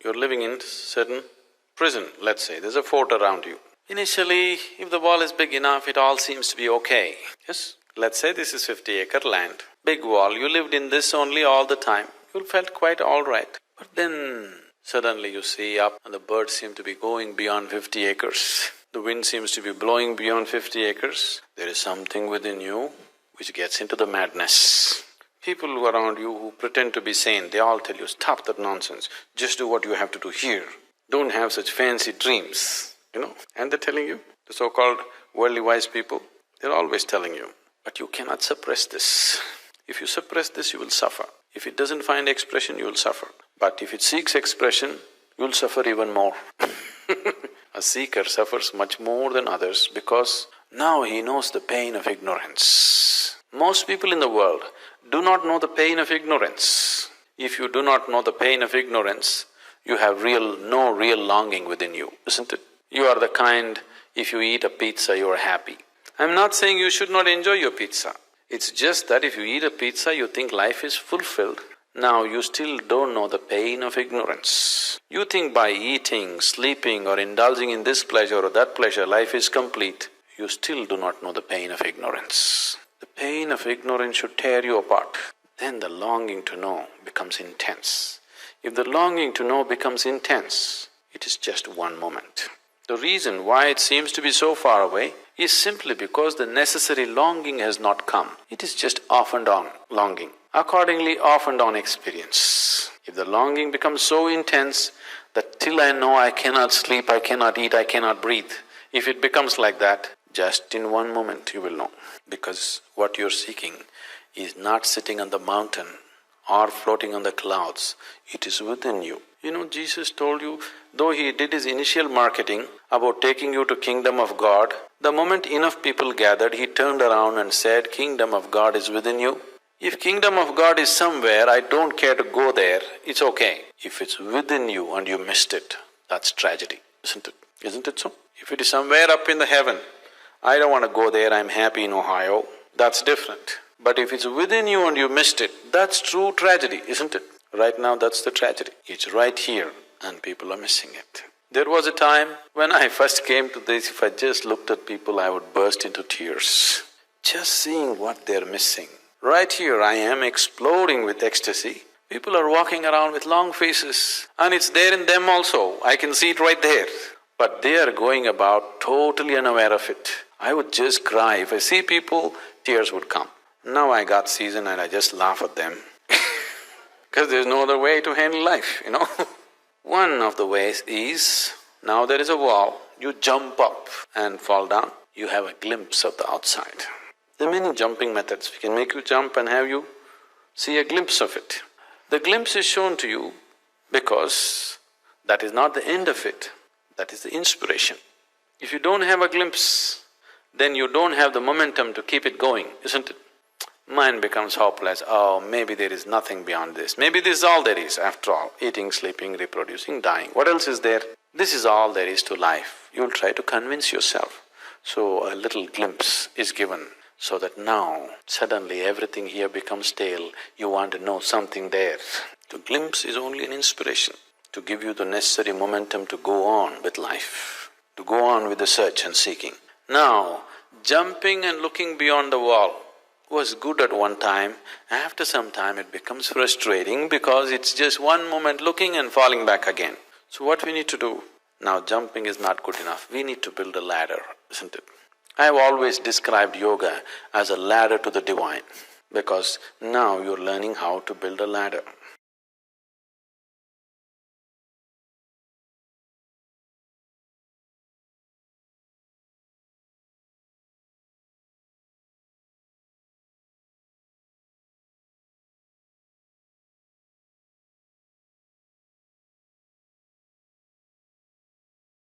You're living in certain prison, let's say, there's a fort around you. Initially, if the wall is big enough, it all seems to be okay, yes? Let's say this is 50-acre land, big wall, you lived in this only all the time, you felt quite all right. But then suddenly you see up and the birds seem to be going beyond 50 acres. The wind seems to be blowing beyond 50 acres. There is something within you which gets into the madness. People who are around you who pretend to be sane, they all tell you, stop that nonsense, just do what you have to do here. Don't have such fancy dreams, And they're telling you, the so-called worldly wise people, they're always telling you, but you cannot suppress this. If you suppress this, you will suffer. If it doesn't find expression, you will suffer. But if it seeks expression, you'll suffer even more. A seeker suffers much more than others because now he knows the pain of ignorance. Most people in the world do not know the pain of ignorance. If you do not know the pain of ignorance, you have no real longing within you, isn't it? You are the kind, if you eat a pizza, you are happy. I'm not saying you should not enjoy your pizza. It's just that if you eat a pizza, you think life is fulfilled. Now you still don't know the pain of ignorance. You think by eating, sleeping or indulging in this pleasure or that pleasure, life is complete. You still do not know the pain of ignorance. The pain of ignorance should tear you apart. Then the longing to know becomes intense. If the longing to know becomes intense, it is just one moment. The reason why it seems to be so far away is simply because the necessary longing has not come. It is just off and on longing. Accordingly, off and on experience. If the longing becomes so intense that till I know I cannot sleep, I cannot eat, I cannot breathe, if it becomes like that, just in one moment you will know. Because what you're seeking is not sitting on the mountain or floating on the clouds, it is within you. Jesus told you, though he did his initial marketing about taking you to kingdom of God, the moment enough people gathered, he turned around and said, kingdom of God is within you. If kingdom of God is somewhere, I don't care to go there, it's okay. If it's within you and you missed it, that's tragedy, isn't it? Isn't it so? If it is somewhere up in the heaven, I don't want to go there, I'm happy in Ohio, that's different. But if it's within you and you missed it, that's true tragedy, isn't it? Right now, that's the tragedy. It's right here and people are missing it. There was a time when I first came to this, if I just looked at people, I would burst into tears. Just seeing what they're missing. Right here I am exploding with ecstasy. People are walking around with long faces and it's there in them also, I can see it right there. But they are going about totally unaware of it. I would just cry. If I see people, tears would come. Now I got seasoned and I just laugh at them because there's no other way to handle life, One of the ways is, now there is a wall, you jump up and fall down, you have a glimpse of the outside. There are many jumping methods. We can make you jump and have you see a glimpse of it. The glimpse is shown to you because that is not the end of it, that is the inspiration. If you don't have a glimpse, then you don't have the momentum to keep it going, isn't it? Mind becomes hopeless, oh, maybe there is nothing beyond this, maybe this is all there is after all, eating, sleeping, reproducing, dying, what else is there? This is all there is to life. You'll try to convince yourself. So a little glimpse is given so that now suddenly everything here becomes stale, you want to know something there. The glimpse is only an inspiration to give you the necessary momentum to go on with life, to go on with the search and seeking. Now, jumping and looking beyond the wall was good at one time, after some time it becomes frustrating because it's just one moment looking and falling back again. So what we need to do? Now jumping is not good enough, we need to build a ladder, isn't it? I have always described yoga as a ladder to the divine because now you're learning how to build a ladder.